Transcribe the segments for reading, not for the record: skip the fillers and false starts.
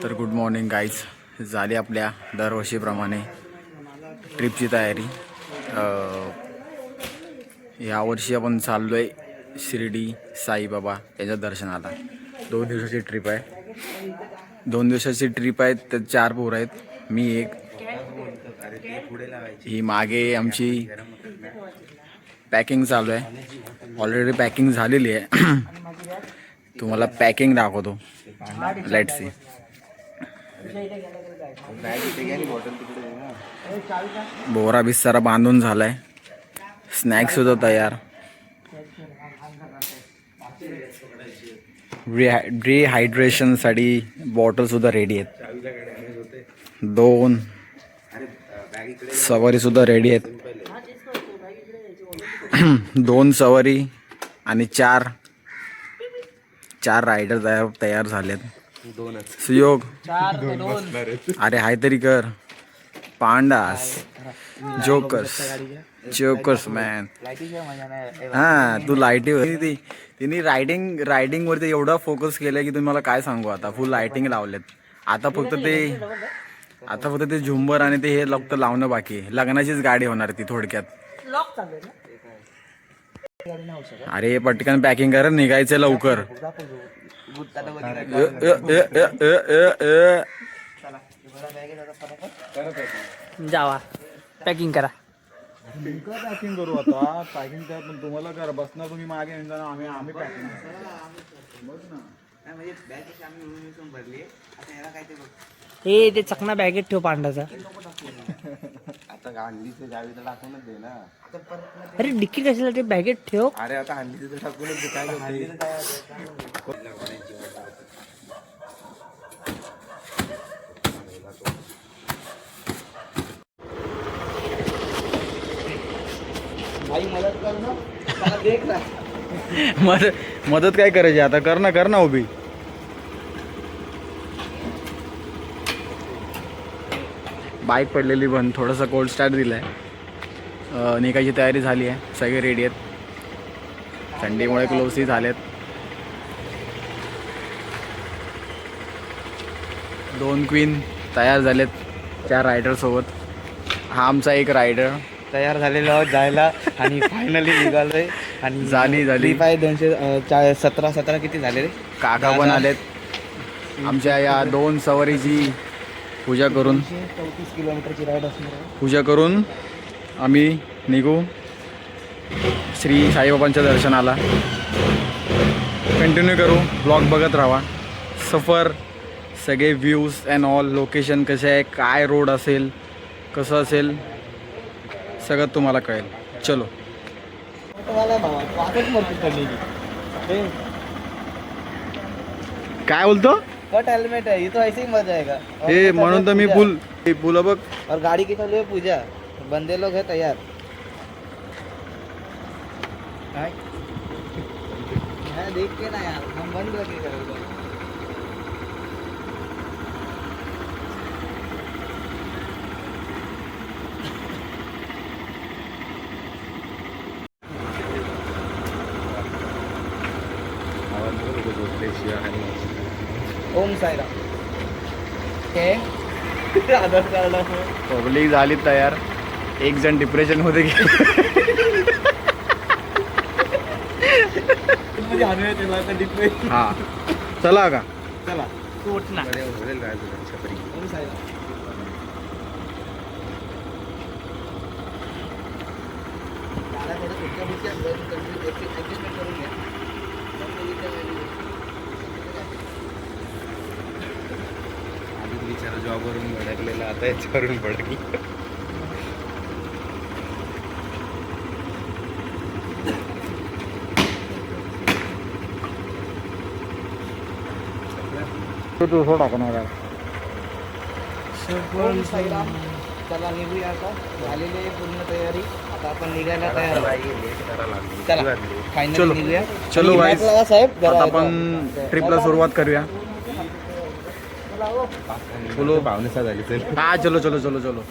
तर good morning guys. झाली आपल्या दरवर्षीप्रमाणे ट्रिपची तयारी. यावर्षी आपण चाललो आहे शिर्डी साईबाबा याच्या दर्शनाला. 2 दिवसाची ट्रिप आहे. 2 दिवसाची ट्रिप आहे. तर 4 पोरं आहेत, मी एक. ही मागे आमची पॅकिंग चालू आहे. ऑलरेडी पॅकिंग झालेली आहे. तुम्हाला पॅकिंग दाखवतो. Let's see. बोरा बिस्तारा बांधून झालाय. स्नॅक्स सुद्धा तयार. डिहायड्रेशनसाठी बॉटल सुद्धा रेडी आहेत. 2 सवारी सुद्धा रेडी आहेत. 2 सवारी आणि 4 रायडर तयार झालेत. सुयोग अरे हाय तरी कर. Pandas jokers man. तू लाईटी तिने रायडिंग वरती एवढा फोकस केलाय की तुम्हाला काय सांगू. आता फुल लाइटिंग लावलेत. आता फक्त ते झुंबर आणि ते हे फक्त लावणं बाकी आहे. लग्नाचीच गाडी होणार ती थोडक्यात. अरे पटकन पॅकिंग कर, निघायचं लवकर. जावा पॅकिंग करा. पॅकिंग करू आता. पॅकिंग करा पण तुम्हाला करा. बसणार तुम्ही मागे, आम्ही पॅकिंग. हे ते चकना बॅगेत ठेव पांडाचा. आता हल्लीचं जावी तर टाकूनच दे ना. अरे डिक्की कशाला ते बॅगेत ठेव. अरे आता हल्लीचं टाकूनच दे. काय मदत काय करायची आता. कर ना उभी. बाईक पडलेली पण थोडंसं कोल्ड स्टार्ट दिलाय. निघायची तयारी झाली आहे. सगळे रेडी आहेत. थंडीमुळे क्लोजही झालेत. 2 क्वीन तयार झालेत 4 रायडर सोबत. हा आमचा एक रायडर तयार झालेलो आहोत जायला आणि फायनली निघालोय. आणि झाली 217 किती झाले रे. काका पण आलेत. आमच्या या 2 सवारीची पूजा करून 34 किलोमीटरची राईड असणार आहे. पूजा करून आम्ही निघू श्री साईबाबांच्या दर्शनाला. कंटिन्यू करू. ब्लॉग बघत राहा. सफर सगळे व्ह्यूज अँड ऑल, लोकेशन कसे आहे, काय रोड असेल, कसं असेल, सगळं तुम्हाला कळेल. चलो. काय बोलतो. कट हेलमेट है, ये तो ऐसे ही मजा आएगा. हे म्हणून तर मी फुल बघ. और गाड़ी की चालू है पूजा. बंदे लोग है तैयार. देख के ना यार, हम बंद लगे करेंगे. ओम साईराम. आधार कार्ड पब्लिक झाली तयार. एक जण डिप्रेशन मध्ये गेला. हा चला का. चला तू उठ ना. ओम साईराम. बिचारा जॉबवरून भडकलेला आता याच्यावरून भडकला. तू सोडा कोणाला. ओम साईराम. चला निघूया आता. झालेली आहे पूर्ण तयारी. आता आपण निघायला तयार आहोत. चला फायनली निघूया. चलो गाईस, साहेब आता आपण ट्रिपला सुरुवात करूया. बोलो भावनेसा झाली तर. हा चलो चलो चलो चलो.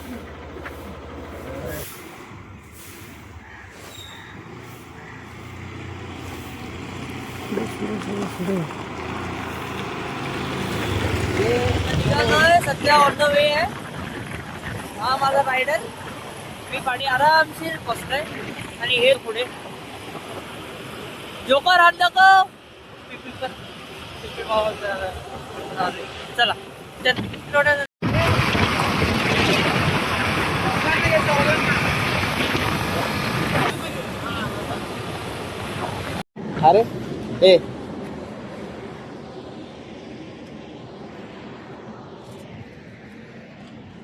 सध्या ऑन द वे आहे. हा माझा रायडर. मी पाणी आरामशीर बसतोय आणि हे पुढे जोकर हात नको. चला अरे ए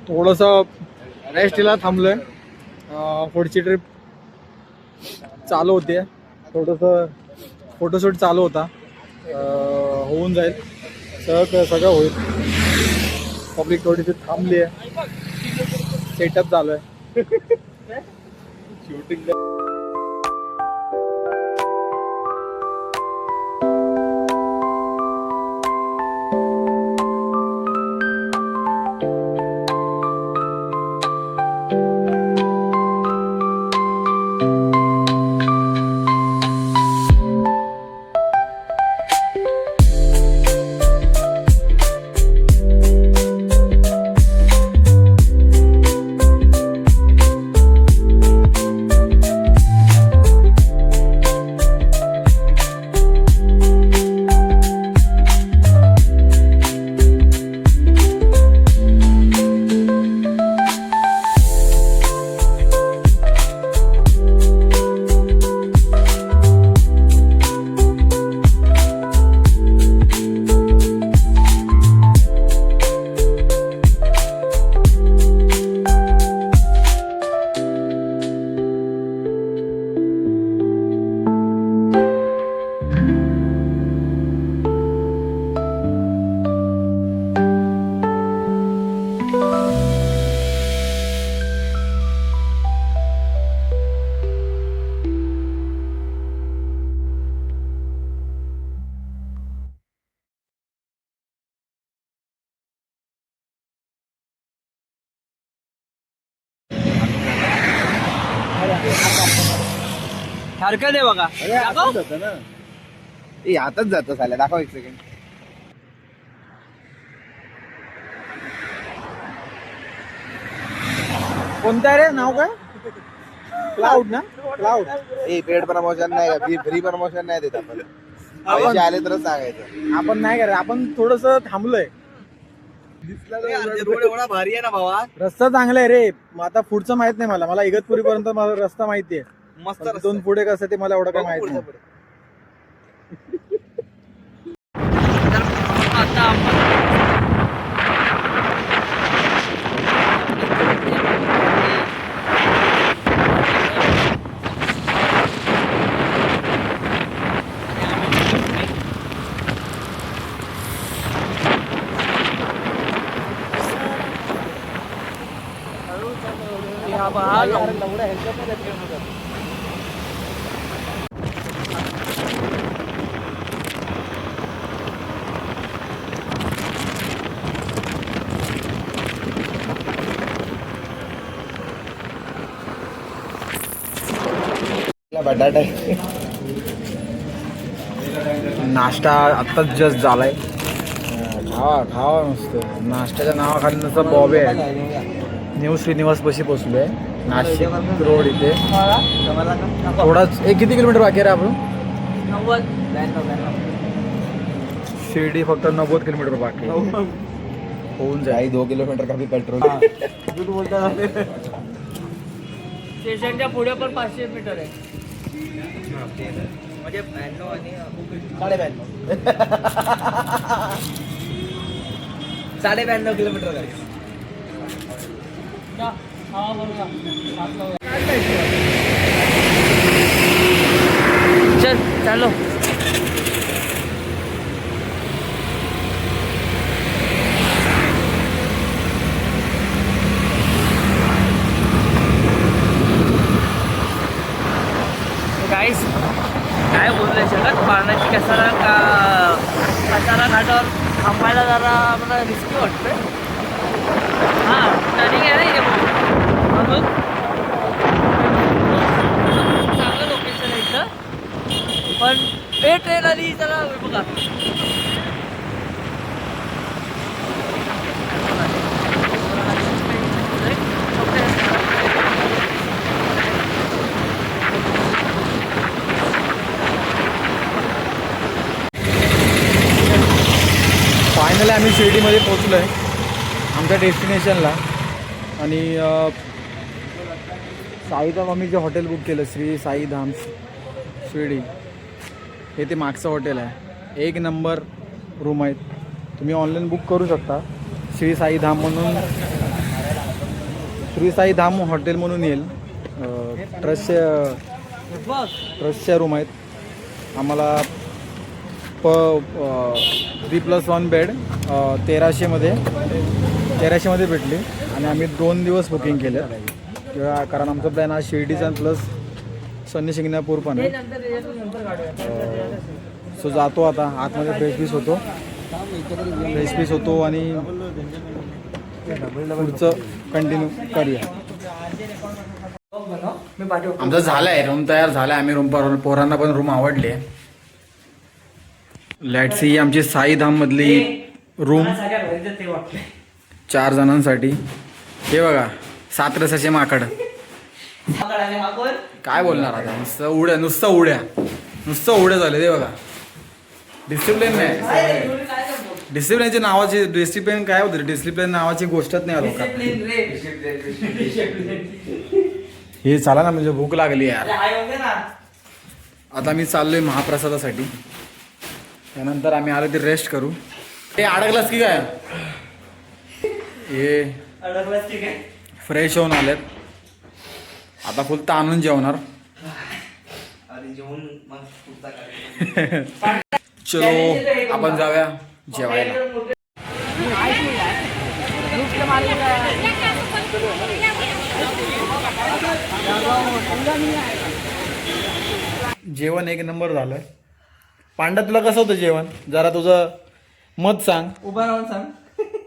थोडस रेस्टला थांबलोय. पुढची ट्रिप चालू होते. थोडस फोटोशूट चालू होता. होऊन जाईल सगळं होईल. पब्लिक थोडीशी थांबली आहे. सेटअप चालू आहे. शूटिंग हरकत आहे बघा. जातं ना. ए आताच जातं साल्या. दाखव एक सेकंड. कोणतं आहे रे नाव काय? क्लाउड ना? क्लाउड. ए पेड प्रमोशन नाही का? फ्री प्रमोशन नाही देत आपण. पैसे आले तरच सांगायचं. आपण नाही करत. आपण थोडस थांबलोय. रोड एवढा भारी आहे ना भावा. रस्ता चांगला आहे रे. मग आता पुढचं माहित नाही मला इगतपुरी पर्यंत माझा रस्ता माहिती आहे. मस्त दोन पुढे कसं ते मला एवढं काय माहित नाही. आता आपण बटाटा नाश्ता आत्ताच जस्ट झालाय. खावा खावा नुसतं. नाश्त्याच्या नावाखाली नुसतं बॉबे आहे. न्यू श्रीनिवास पशी पोचलोय. नाशिक रोड इथे. थोडाच किती किलोमीटर बाकी आहे रे आपण? 90. शिर्डी फक्त 90 किलोमीटर बाकी आहे. होऊन जाईल. 2 किलोमीटर का भी पेट्रोल. स्टेशनच्या पुढे पण 500 मीटर आहे. म्हणजे 92 आणि 92 किलोमीटर आहे. चल चालो. गाईस काय बोलू शकत. पाण्याची कसारा घाटावर थांबायला जरा मला रिस्की वाटतंय. हां टर्निंग आहे ना इथे म्हणून चांगलं लोकेशन आहे इथं. पण हे ट्रेन आली जरा बघा. फायनली आम्ही शिर्डीमध्ये पोचलो आहे आमच्या डेस्टिनेशनला. आणि साईधाम आम्ही जे हॉटेल बुक केलं श्री साईधाम शिर्डी, हे ते मागचं हॉटेल आहे. 1 नंबर रूम आहेत. तुम्ही ऑनलाईन बुक करू शकता. श्री साईधाम म्हणून, श्री साईधाम हॉटेल म्हणून येईल. ट्रस्टच्या रूम आहेत. आम्हाला 3+1 बेड 1300मध्ये भेटली. आणि आम्ही 2 दिवस बुकिंग केलं किंवा कारण आमचा प्लॅन आज शिर्डीचा प्लस शनी शिंगणापूर पण आहे. सो जातो आता आतमध्ये फ्रेश पीस होतो आणि पुढचं कंटिन्यू करूया. आमचं झालं आहे, रूम तयार झाला आहे. आम्ही रूम पोरांना पण रूम आवडली आहे. लेट्स सी आमची साईधाममधली रूम 4 जणांसाठी. हे बघा 7 रसाचे माकड. काय बोलणार आता, नुसतं उड्या झाले ते बघा. डिसिप्लिन नाही, डिसिप्लिन काय होतं, डिसिप्लिन नावाची गोष्टच नाही आलो का. हे चला ना, म्हणजे भूक लागली यार. आता मी चाललोय महाप्रसादासाठी. त्यानंतर आम्ही आलो ते रेस्ट करू. ते अडकलास की काय, हे फ्रेश होऊन आलेत. आता फुल ताणून जेवणार. चलो आपण जाऊया जेवायला. जेवण 1 नंबर झालंय. पांडा तुला कसं होतं जेवण, जरा तुझं मत सांग. उभा राहून सांग.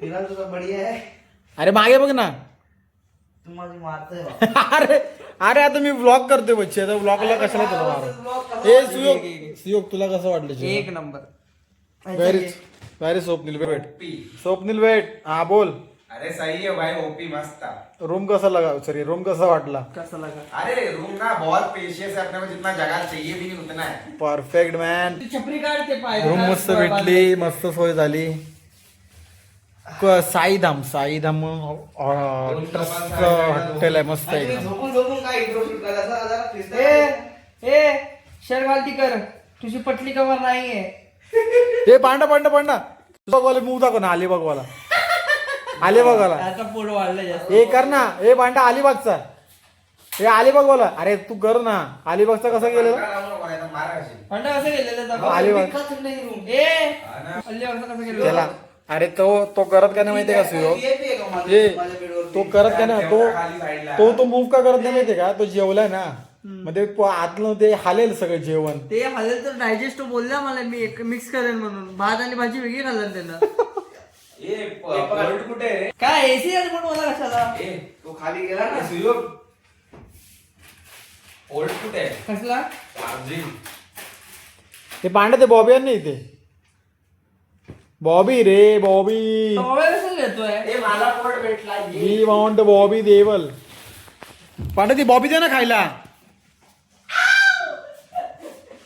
फिरायला तुझा बढिया आहे. अरे मागे बघ ना. तू माझी मारतोय. अरे आता मी व्लॉग करतोय बच्चे, आता व्लॉगला कशाला तुला मारू. हे सुयोग तुला कसं वाटलं जेवण? 1 number. Very Swapnil wait. Swapnil wait. हा बोल. अरे सही है भाई, ओपी मस्त था. रूम कसा वाटला? कसा लगा? अरे रूम ना बहुत पेशियस है, अपने को जितना जगह चाहिए भी नहीं उतना है. Perfect man. छपरी काढते पाय. रूम मस्त भेटली, मस्त सोय झाली. साईधाम हॉटेल आहे मस्त आहे एकदम. झोपून काय इंट्रो शूट करायचा. ए शर्ट घालती कर, तुझी पटली कमर नाहीये. हे पांडा बघवाला मूव दाखव ना. अलिबागवाला आता पुढे वाढलं जास्त. हे कर ना. हे पांडा अलिबागचा. हे अलिबागवाला. अरे तू कर ना. अलिबागचा कसा गेलं म्हणता कसं गेलेलं अलिबाग. कसं गेलं त्याला. अरे तो करत का नाही माहितीये का सुयोग? तो करत का नाही, तो मूव का करत नाही माहितीये का? तो जेवलाय ना, मग ते आतलं ते हालेल सगळं जेवण. ते हलेल तर डायजेस्ट बोलला मला, मी मिक्स करेन म्हणून. भात आणि भाजी वेगळी खाल्लं त्यानं. कुठे काय एसी आहे पण मला कशाला तो खाली गेला ना सुयोग. ओल्ड कुठे कसला ते पांडा ते बॉबी आहे ना इथे. बॉबी रे बॉबी. कसं घेतोय मला पोट भेटला. We want Bobby Deol. Panda ती बॉबी दे ना खायला.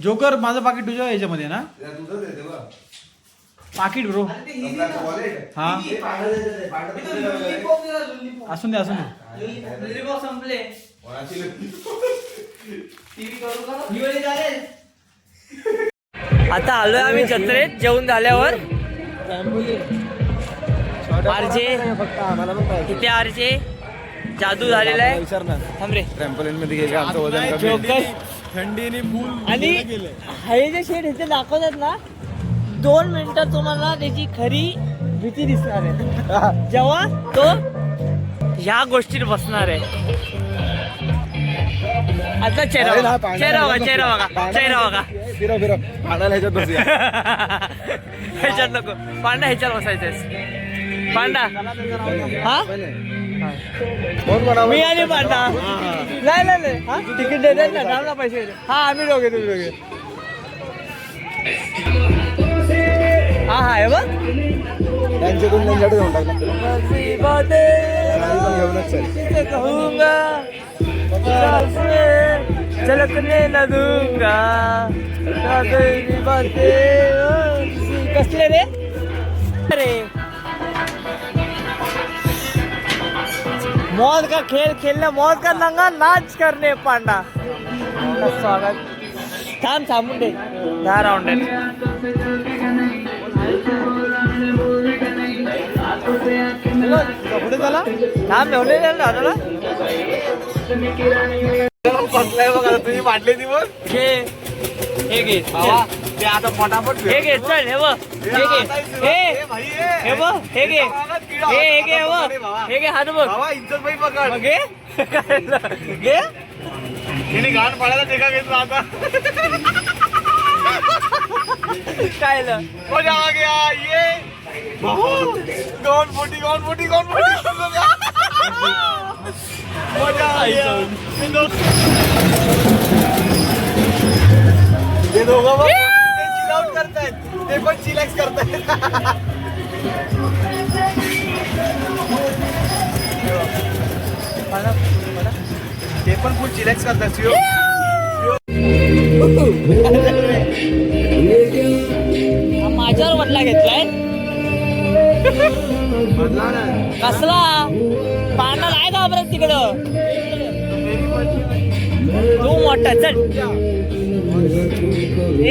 जोकर माझं पाकिट तुझ्या याच्यामध्ये ना. तुझं देते बघ पाकिट ब्रो. हा असून दे संपले. आता आलोय आम्ही जत्रेत जेवून झाल्यावर. आरजे इथे आरजे जादू झालेला आहे. थांब रे. ट्रॅम्पोलिन मध्ये गेले आमचं वजन कमी. थंडीने फुल आणि हे जे शेड इथे दाखवतात ना, 2 मिनिटात तुम्हाला त्याची खरी भीती दिसणार आहे. जेव्हा तो ह्या गोष्टीत बसणार आहे. आता चेहरा बघा. फिरव पांडाला ह्याच्यात बसूया. ह्याच्यात नको पांडा, ह्याच्यात बसायचंय. पांडा हा मी आणि पांडा. नाही हा तिकीट देतात ना, थांब ना पैसे. हा आम्ही दोघे तुम्ही दोघे. हा हे बघ त्यांच्याकडून त्यांच्याकडे घेऊन टाकलं. कहूंगा झलकने न दूंगा. कसले रे. अरे मौत का खेल खेलने, मौत का नंगा नाच करने पांडा. स्वागत. थांबून दे 10 राऊंड आहेत. पुढे झाला थांब ठेवले दादाला. बसलाय बघा तुम्ही वाटले दिवस हे घे ते आता फटाफट हे घे चल. हे बघ हे घे हे बघ हे घे हे घे हे घे हात बघ इज्जत भाई पकड घे घे. तिने घाण पाडायला टेका घेतला आता काय मजा आ गया ये गॉन फोटी मजा आ गया. हे दोघं बघ ते चिल आउट करतायत, ते पण चिलॅक्स करतायत. ते पण फुल चिलॅक्स करतात. माझ्यावर बदला घेतलाय कसला पाण्याला आहे का बरं तिकडं. तू मोठा चल. ए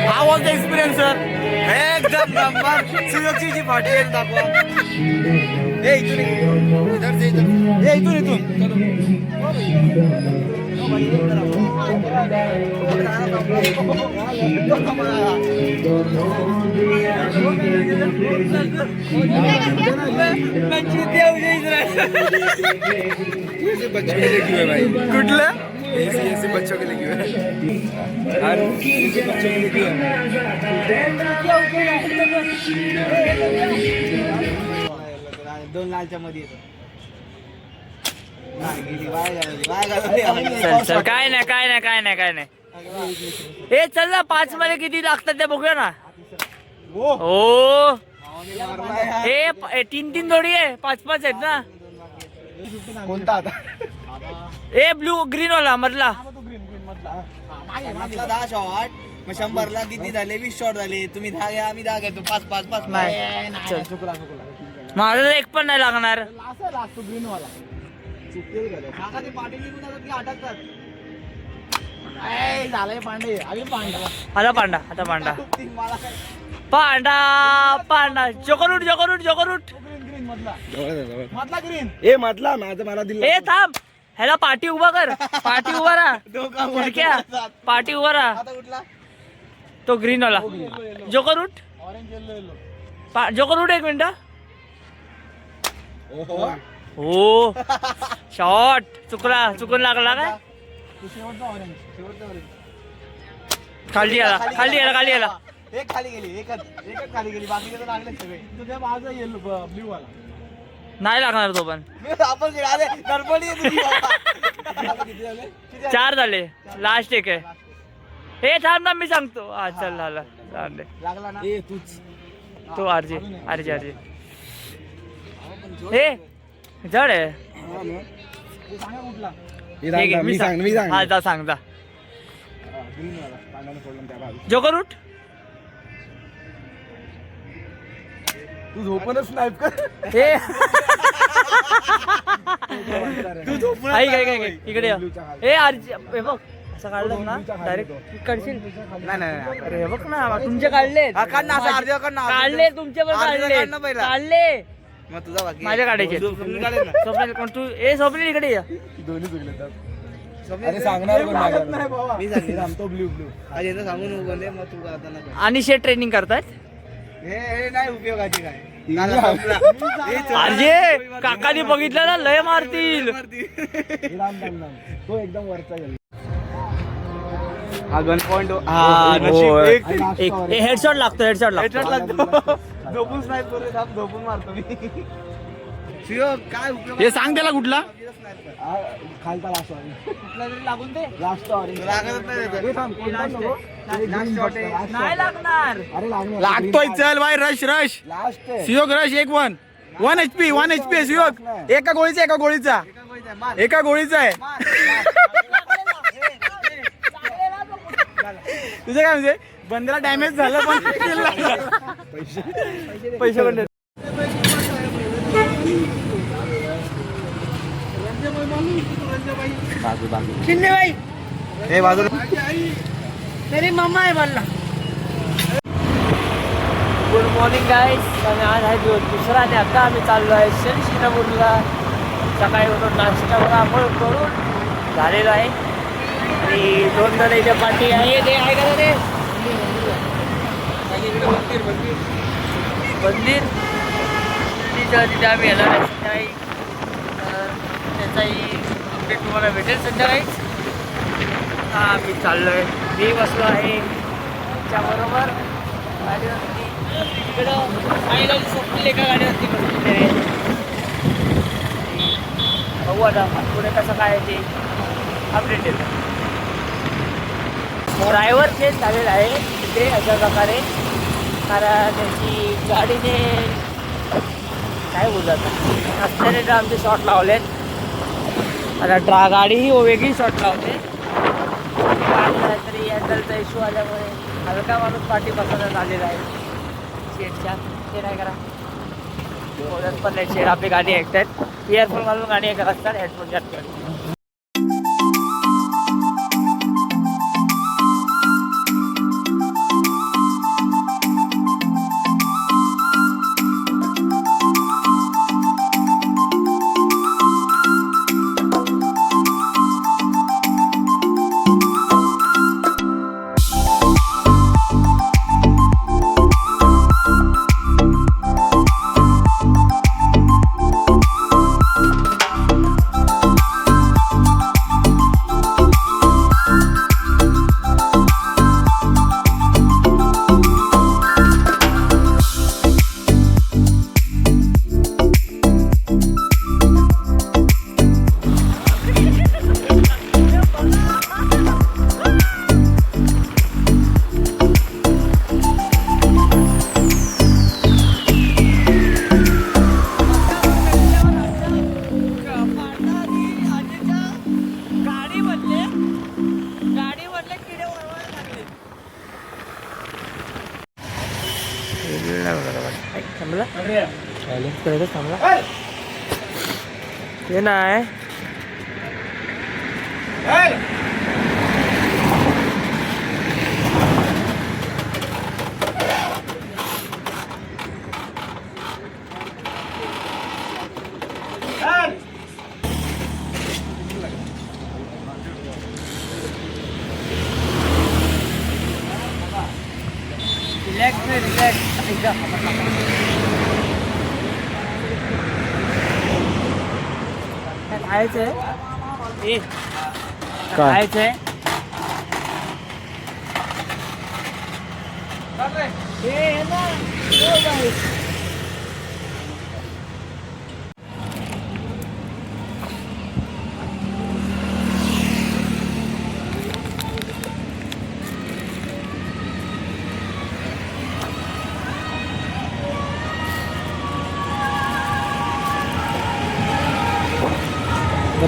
हा वॉज द एक्सपिरियन्स सर. एकदम नंबर. सुयोगची पाठी आहे दाखवा. कुठलं ऐसे बच्चों के लिए क्यों है और ऐसे बच्चों के लिए क्यों है. 2 लालच्या मध्ये येतो. चल काय नाही. ए चल ना 5 मध्ये किती लागतात ते बघूया ना. हो हे 3 जोडी आहे 5 आहेत ना. कोणता आता ए ब्लू ग्रीन वाला मधला. 10 शॉट मग 100ला किती झाले 20 शॉट झाले. तुम्ही 10 घ्या आम्ही 10 घेतो. 5 नाही माझं एक पण नाही लागणार. ग्रीन वाला ते पाठी निघून जातात की अटकतात. झालंय पांडे अरे पांडा आता पांडा जोकरूट. मधला ग्रीन ए मधला मला दिला. ए थांब ह्याला पाठी उभा राहा. खिडक्या पाठी उभा राहा. आता कुठला तो ग्रीन वाला जोकरूट. जोकरूट 1 मिनिट. हो शॉट चुकून लागला काय. खाली आला. एक खाली गेली एकच खाली गेली. बाकीचे तर लागले सगळे. तुझ्या माझा येलो ब्ल्यू वाला नाही लागणार तो पण. आपण अरे गडबडी आहे तुझी बाबा. किती झाले? 4 झाले. लास्ट एक आहे. हे थांब ना मी सांगतो. हा चल झालं. लागला ना ए तूच तो आरजे हे जड आहे. हे सांगा कुठला हे घे, मी सांग. हा जा सांग जा. ग्रीन वाला पांड्याने सोडलं त्या बाजू. जोकरूट तू झोपणच नाही कर. हे तू झोपून काय इकडे हे आरजे हे बघ असं काढलं ना डायरेक्ट काढशील. नाही अरे हे बघ ना तुमचे काढले काढले तुमचे पण काढले मग तुझा बाकी माझ्या काढायचे. स्वप्नील कोण तू स्वप्नील इकडे या. दोन्ही चुकले. अरे सांगणार पण नाही बाबा. मी सांगितलं तो ब्ल्यू अरे इथं सांगून उभं मग तू करताना कर. आणि शेट ट्रेनिंग करतात. हे नाही उपयोगाची काय. अरे काकाने बघितलं ना लय मारतील. तो एकदम वरचा गेला. हा गन पॉइंट हेडशॉट लागतो झोपून स्नाईप करू. झोपून मारतो मी. काय उपयोग. हे सांग त्याला कुठला खालता लास्ट कुठला तरी लागून दे. लास्ट ऑरेंज लागतच नाही. नाही लागणार. अरे लागणार लागतोय. चल बाय रश लास्ट सियोग रश 1-1. 1 HP आहे शिवक. एका गोळीचा आहे. तुझं काय म्हणजे बंदरा डॅमेज झालं पण पैसे पण शिंदे भाई हे बाजूला मेरी मम्मा आहे मला. Good morning guys. आणि आज आहे दिवस दुसरा आणि आता आम्ही चाललो आहे शनी शिंगणापूरला. सकाळी उठून नाश्ता आपण करून झालेलो आहे आणि 2 जण इथे पाठी आहे. ते आहे का ते मंदिर तिथे आम्ही येणार आहे संध्याकाळी. तर त्याचाही अपडेट तुम्हाला भेटेल संध्याकाळीच. हा आम्ही चाललो आहे. मी बसलो आहे त्याच्याबरोबर गाडीवरती. इकडं फायनल स्वप्नील एका गाडीवरती बसलेले आहे. बघू आता पुढे कसं काय आहे ते अपडेट येतं. ड्रायव्हर चेंज झालेला आहे तिथे अशा प्रकारे. कारण त्याची गाडीने काय बोलतात रस्त्याने आमचे शॉट लावलेत. आता गाडीही वेगळी शॉट लावते. काहीतरी हँडलचा इश्यू आल्यामुळे हलका माणूस पाठी बसवण्यात आलेला आहे शेडच्या. ते काय करा बोलत पण नाही. शेड आपली गाडी ऐकतात. इयरफोन घालून गाडी ऐकत असतात. हेडफोन जास्त थांबला हे नाही. रिलॅक्स एकदम. खायचंय खायचंय.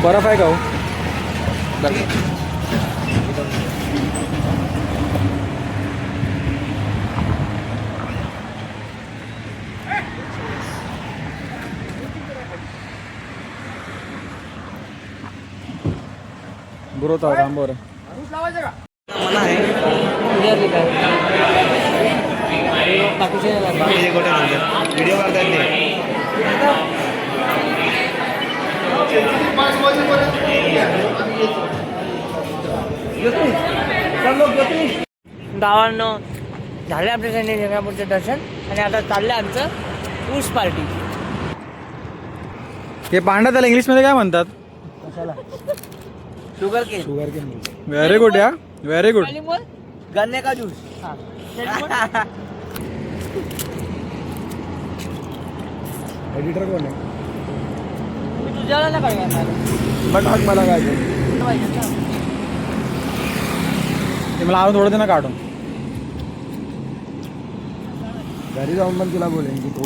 बर्फ आहे का हो? गुरुता रामबोर बाकीचे कुठे व्हिडिओ करतात गावांनो झाले आपल्या शनी शिंगणापूरचे दर्शन आणि आता चाललं आमचं ऊस पार्टी. हे पांडा त्याला इंग्लिशमध्ये काय म्हणतात? Sugar cane. व्हेरी गुड या व्हेरी गुड. गन्ने का ज्यूस. एडिटर कोण आहे? तुझ्याला नाही पाहिजे बट आज मला काय मला आणून थोडं दे ना काढून. घरी जाऊन पण तिला बोलेन की तो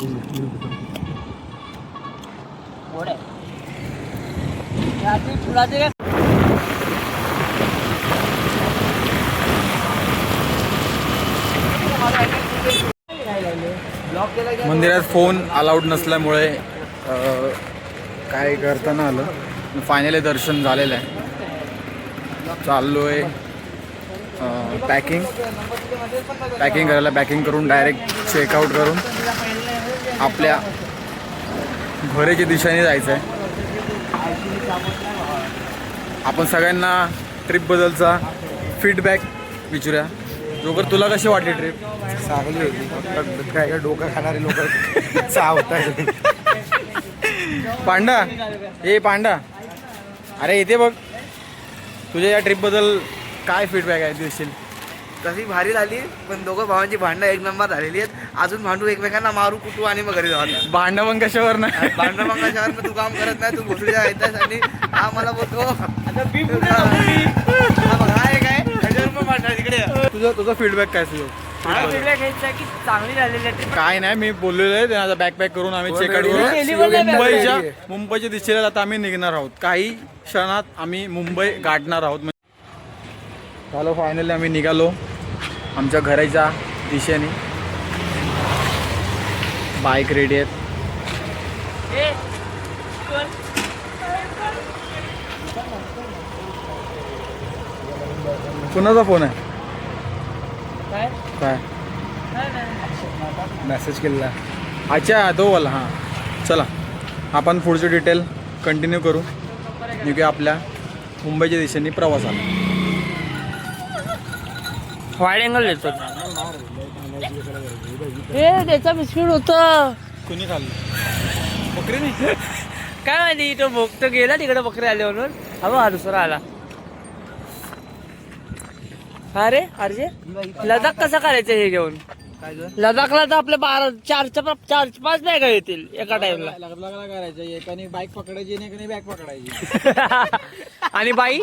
मंदिरात फोन अलाउड नसल्यामुळे काय करताना आलं. फायनली दर्शन झालेलं आहे. चाललो आहे पॅकिंग करायला. पॅकिंग करून डायरेक्ट चेकआउट करून आपल्या घराच्या दिशेने जायचं आहे. आपण सगळ्यांना ट्रिपबद्दलचा फीडबॅक विचारूया. जोगर तुला कशी वाटली ट्रिप? चांगली होती. काय डोकं खाणारे लोक चावतात. पांडा, ए पांडा, अरे इथे बघ. तुझ्या या ट्रिपबद्दल काय फीडबॅक आहे देशील? तशी भारी झाली, पण दोघं भावांची भांडणं एक नंबर झालेली आहेत. अजून भांडू, एकमेकांना मारू कुटू आणि मग घरी जाऊ. भांडण मग कशावर ना? भांडणं मग कशावर? तू काम करत नाही, तू भोसडीच्या येतात आणि हा मला बोलतो तुझा फीडबॅक काय तुझं? फीडबॅक घ्यायचा की चांगली झालेली आहे. काय नाही, मी बोललेलो आहे त्यांना. बॅकपॅक करून आम्ही चेकआउट केली करून पण मुंबईच्या दिशेला आता आम्ही निघणार आहोत. काही क्षणात आम्ही मुंबई गाठणार आहोत. चालो, फायनली आम्ही निघालो आमच्या घराच्या दिशेने. बाईक रेडी आहेत. कुणाचा फोन आहे? काय मेसेज केला. अच्छा, तो वाला. हां, चला आपण पुढचे डिटेल कंटिन्यू करू. निघू आपल्या मुंबईच्या दिशेने प्रवासाला. वाईड अँगल देतो. त्याचा बिस्किट होतं. कुणी खाल्लं? बकरी नाही. काय माहिती, तो भोगतो गेला तिकडे बकरी आले म्हणून. हा दुसरा आला. अरे अर्जे, लडाख कसा करायचं हे घेऊन? लडाखला तर आपल्या 4-5 बॅगा येतील एका टाइमला. लग्नाला करायचं, एकाने बाईक पकडायची आणि एकाने बॅग पकडायची. आणि बाई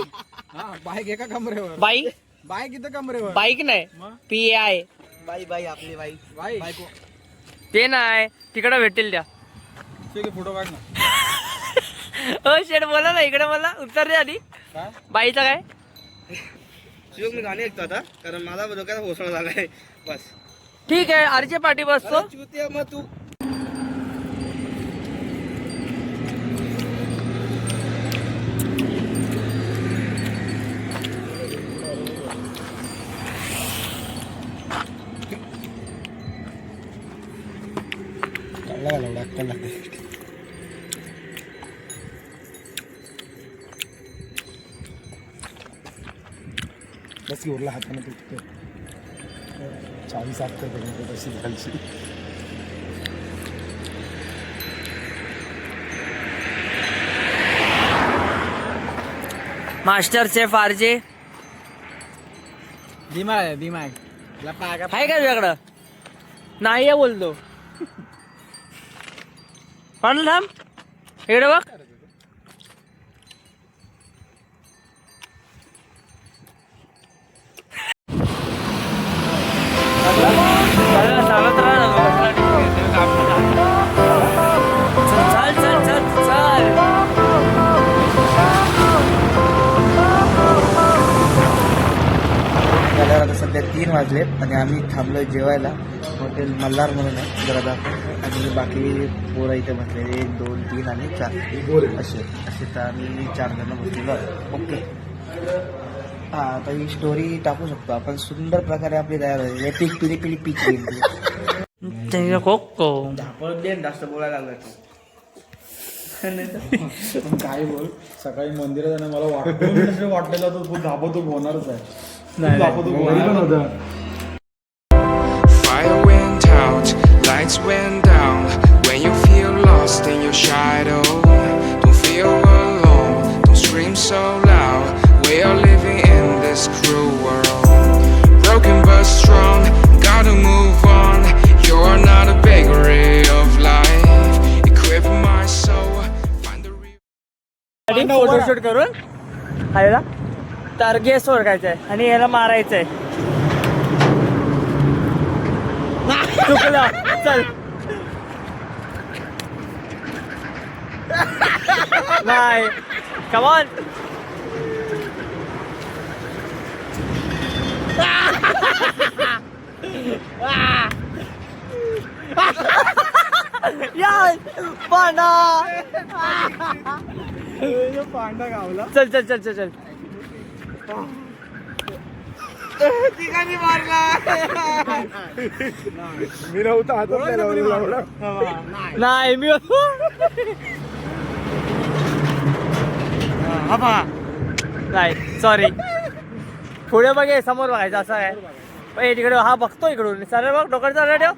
बाईक एका कमरेवर. बाईक इथं कमरेवर. बाईक नाही, PI. बाई आपली बाई. ते नाही, तिकडे भेटेल त्या. फोटो काढ ना. शेड बोला ना, इकडे मला उत्तर दे आधी. बाईचं काय? शिवक, मी गाणी ऐकतो आता, कारण माझा डोक्याचा घोसळा झालाय. बस ठीक आहे, आरचे पाठी बसतो. मग तू बस की उरला हाताने तुटतो. चावी साफ करतो तशी घालची. मास्टर शेफ आरजे दिमाग आहे का तुझ्याकडं? नाही आहे बोलतो. पण थांब, इकडे बघ. आता सध्या 3 वाजलेत आणि आम्ही थांबलोय जेवायला. हॉटेल मल्हार म्हणून आहे जरा. आणि बाकी पोरं इथे बसलेले 1, 2, 3 आणि 4 असे तर आम्ही 4 जण बसलेलो आहे. ओके. हां, आता ही स्टोरी टाकू शकतो आपण. सुंदर प्रकारे आपली तयार होईल. पिढी पीक येईल. कोको धापळ दे, जास्त बोलायला लागलं. काय बोल. सकाळी मंदिरात जाणं मला वाटलेलं तर खूप धापतूप होणारच आहे. धापतूप होणार. Fire went out, lights went down. When you feel lost in your shadow, don't feel alone, don't scream so loud. We are living in this cruel world, broken but strong, gotta move on. You're not a bakery of life, equip my soul, find the real. Photoshoot करून आलेला तर gas ओळखायचंय आणि याला मारायचंय. चुकलं, चल. नाही come on यार पांडा पांडा गावला. चल चल चल चल चल मी नव्हता हातात लावला. नाही मी नाही सॉरी पुढे बघे समोर बघायचं असं आहे पण हे तिकडे हा बघतो इकडून सरळ बघ डोक्यात सरळ ठेव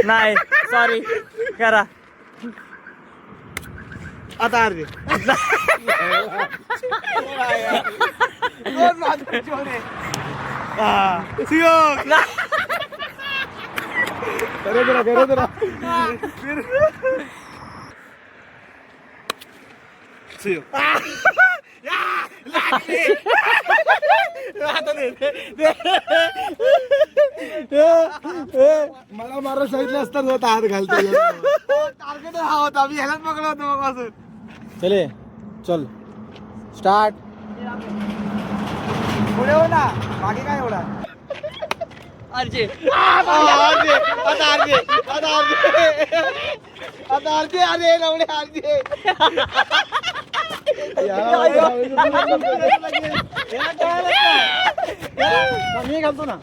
नाही सॉरी करा आता अर्धे करो जरा मला मारा सांगितलं असतं होता हात घालतो. टार्गेट हा होता मी ह्यालाच पकडला होतो मग अजून. चले चल स्टार्ट. पुढे हो ना मागे काय एवढा अर्जे अरे लवडे अर्जे मी घालतो ना.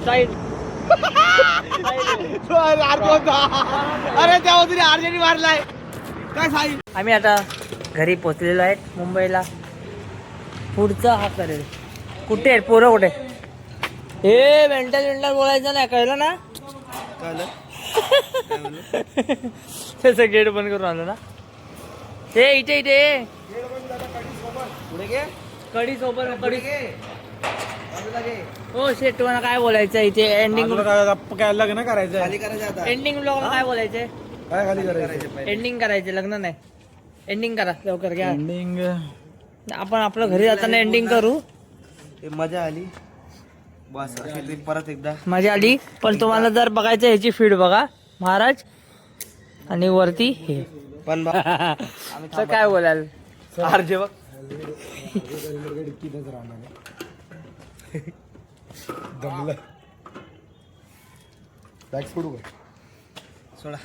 साईड अरे त्या तरी अर्जेंटी मारलाय काय साई. आम्ही आता घरी पोचलेलो आहे मुंबईला पुढचा हा करेल कुठे आहे पोरं कुठे हे मेंटल बोलायचं नाही कळलं ना त्याचं गेट बंद करून आलं ना ते इथे इथे पुढे घे कडी सोबत कडी बाजूला घे. हो शेट तुम्हाला काय बोलायचं इथे एंडिंग काय लग्न करायचं खाली करायचं आता एंडिंग ब्लॉगला काय बोलायचंय काय खाली करायचं. एंडिंग करायचे लग्न नाही एंडिंग करा लवकर घ्या एंडिंग आपण आपलं घरी जाताना एंडिंग करू ते मजा आली बस अशी ट्रिप परत एकदा मजा आली पण तुम्हाला जर बघायचं ह्याची फीड बघा महाराज आणि वरती हे पण तर काय बोलाल अर्जे बघ दमलं बॅग सोडू का सोडा